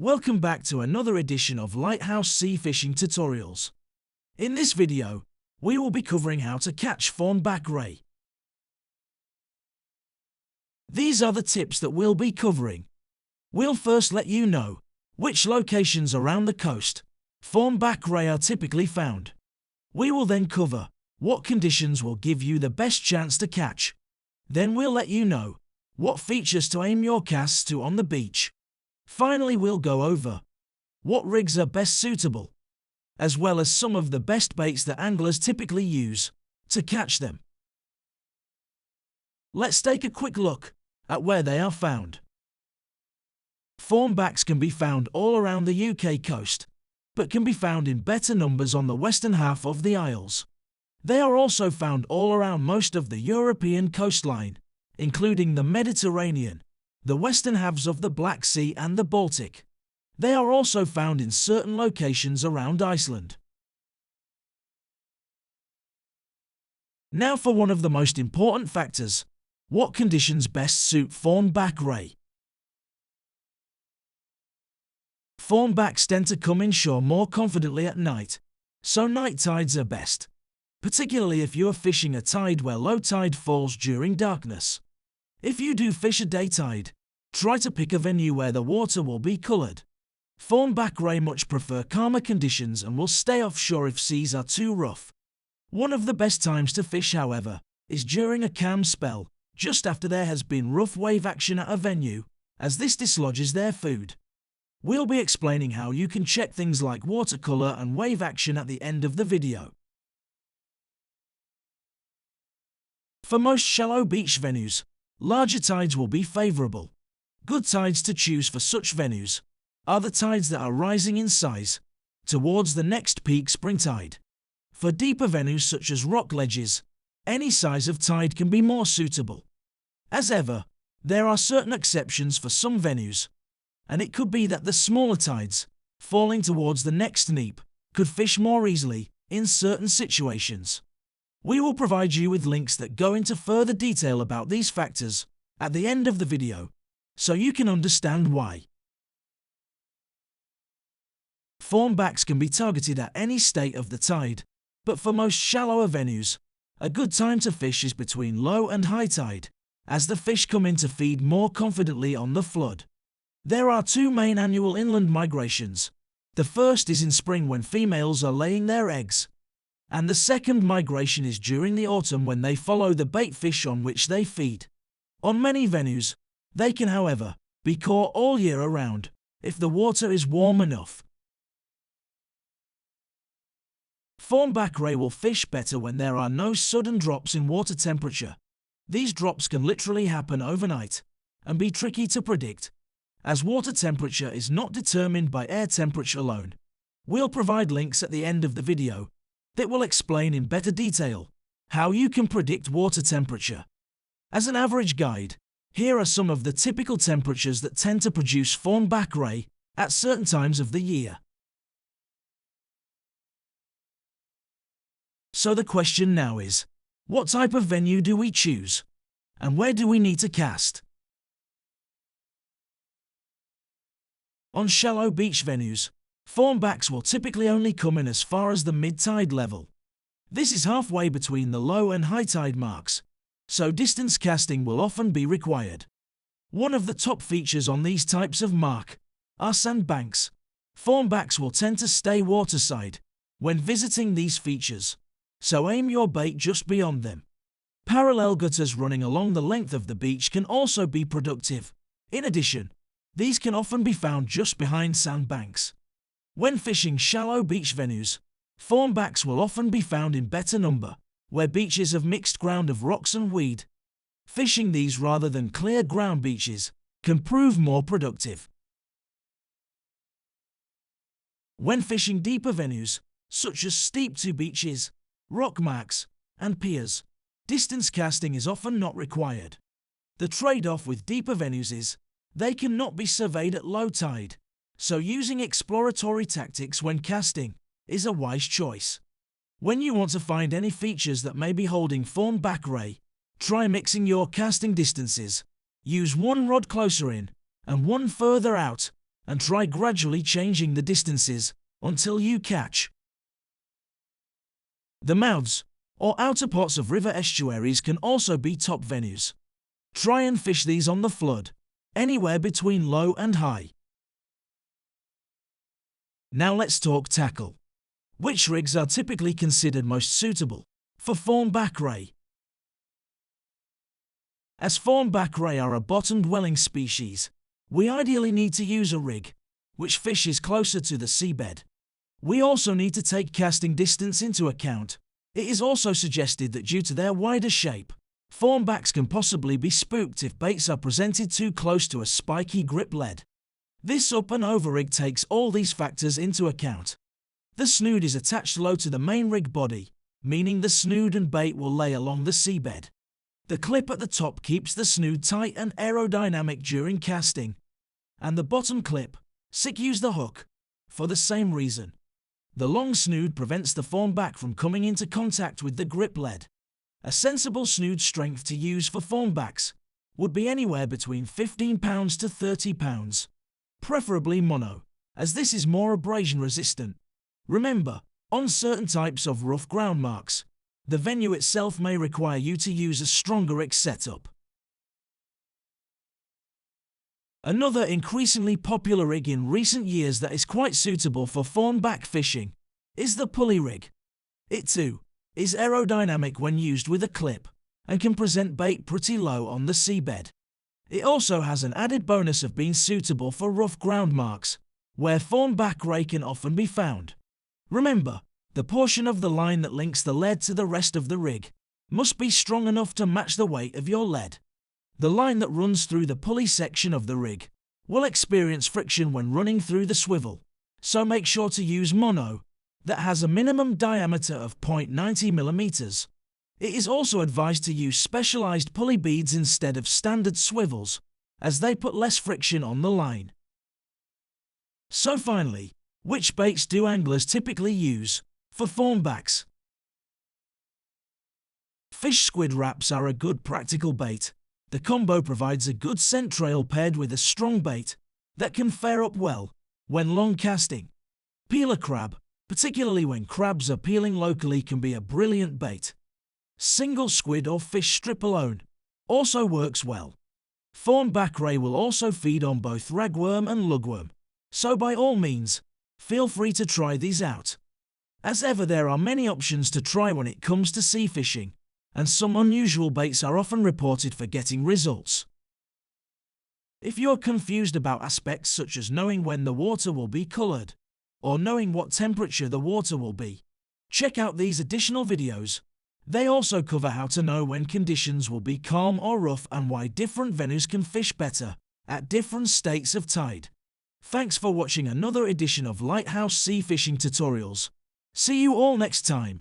Welcome back to another edition of Lighthouse Sea Fishing Tutorials. In this video, we will be covering how to catch Thornback Ray. These are the tips that we'll be covering. We'll first let you know which locations around the coast Thornback Ray are typically found. We will then cover what conditions will give you the best chance to catch. Then we'll let you know what features to aim your casts to on the beach. Finally, we'll go over what rigs are best suitable, as well as some of the best baits that anglers typically use to catch them. Let's take a quick look at where they are found. Thornbacks can be found all around the UK coast, but can be found in better numbers on the western half of the Isles. They are also found all around most of the European coastline, including the Mediterranean, the western halves of the Black Sea and the Baltic. They are also found in certain locations around Iceland. Now for one of the most important factors: what conditions best suit Thornback Ray? Thornbacks tend to come inshore more confidently at night, so night tides are best, particularly if you are fishing a tide where low tide falls during darkness. If you do fish a day tide, try to pick a venue where the water will be coloured. Thornback Ray much prefer calmer conditions and will stay offshore if seas are too rough. One of the best times to fish, however, is during a calm spell, just after there has been rough wave action at a venue, as this dislodges their food. We'll be explaining how you can check things like water colour and wave action at the end of the video. For most shallow beach venues, larger tides will be favourable. Good tides to choose for such venues are the tides that are rising in size towards the next peak spring tide. For deeper venues such as rock ledges, any size of tide can be more suitable. As ever, there are certain exceptions for some venues, and it could be that the smaller tides, falling towards the next neap, could fish more easily in certain situations. We will provide you with links that go into further detail about these factors at the end of the video, so you can understand why. Thornbacks can be targeted at any state of the tide, but for most shallower venues, a good time to fish is between low and high tide, as the fish come in to feed more confidently on the flood. There are two main annual inland migrations. The first is in spring when females are laying their eggs, and the second migration is during the autumn when they follow the bait fish on which they feed. On many venues, they can, however, be caught all year around if the water is warm enough. Thornback Ray will fish better when there are no sudden drops in water temperature. These drops can literally happen overnight and be tricky to predict, as water temperature is not determined by air temperature alone. We'll provide links at the end of the video that will explain in better detail how you can predict water temperature. As an average guide, here are some of the typical temperatures that tend to produce Thornback Ray at certain times of the year. So the question now is, what type of venue do we choose? And where do we need to cast? On shallow beach venues, Thornbacks will typically only come in as far as the mid-tide level. This is halfway between the low and high tide marks, so distance casting will often be required. One of the top features on these types of mark are sandbanks. Thornbacks will tend to stay waterside when visiting these features, so aim your bait just beyond them. Parallel gutters running along the length of the beach can also be productive. In addition, these can often be found just behind sandbanks. When fishing shallow beach venues, Thornbacks will often be found in better number where beaches have mixed ground of rocks and weed. Fishing these rather than clear ground beaches can prove more productive. When fishing deeper venues, such as steep-to beaches, rock marks, and piers, distance casting is often not required. The trade-off with deeper venues is they cannot be surveyed at low tide, so using exploratory tactics when casting is a wise choice. When you want to find any features that may be holding Thornback Ray, try mixing your casting distances. Use one rod closer in and one further out and try gradually changing the distances until you catch. The mouths, or outer parts of river estuaries, can also be top venues. Try and fish these on the flood, anywhere between low and high. Now let's talk tackle. Which rigs are typically considered most suitable for Thornback Ray? As Thornback Ray are a bottom-dwelling species, we ideally need to use a rig which fishes closer to the seabed. We also need to take casting distance into account. It is also suggested that due to their wider shape, thornbacks can possibly be spooked if baits are presented too close to a spiky grip lead. This up and over rig takes all these factors into account. The snood is attached low to the main rig body, meaning the snood and bait will lay along the seabed. The clip at the top keeps the snood tight and aerodynamic during casting, and the bottom clip secures the hook for the same reason. The long snood prevents the thornback from coming into contact with the grip lead. A sensible snood strength to use for thornbacks would be anywhere between 15 pounds to 30 pounds, preferably mono, as this is more abrasion resistant. Remember, on certain types of rough ground marks, the venue itself may require you to use a stronger rig setup. Another increasingly popular rig in recent years that is quite suitable for thornback fishing is the pulley rig. It too is aerodynamic when used with a clip and can present bait pretty low on the seabed. It also has an added bonus of being suitable for rough ground marks, where Thornback Ray can often be found. Remember, the portion of the line that links the lead to the rest of the rig must be strong enough to match the weight of your lead. The line that runs through the pulley section of the rig will experience friction when running through the swivel, so make sure to use mono that has a minimum diameter of 0.90 millimeters. It is also advised to use specialized pulley beads instead of standard swivels, as they put less friction on the line. So finally, which baits do anglers typically use for thornbacks? Fish squid wraps are a good practical bait. The combo provides a good scent trail paired with a strong bait that can fare up well when long casting. Peeler crab, particularly when crabs are peeling locally, can be a brilliant bait. Single squid or fish strip alone also works well. Thornback Ray will also feed on both ragworm and lugworm, so by all means, feel free to try these out. As ever, there are many options to try when it comes to sea fishing, and some unusual baits are often reported for getting results. If you're confused about aspects such as knowing when the water will be coloured, or knowing what temperature the water will be, check out these additional videos. They also cover how to know when conditions will be calm or rough and why different venues can fish better at different states of tide. Thanks for watching another edition of Lighthouse Sea Fishing Tutorials. See you all next time.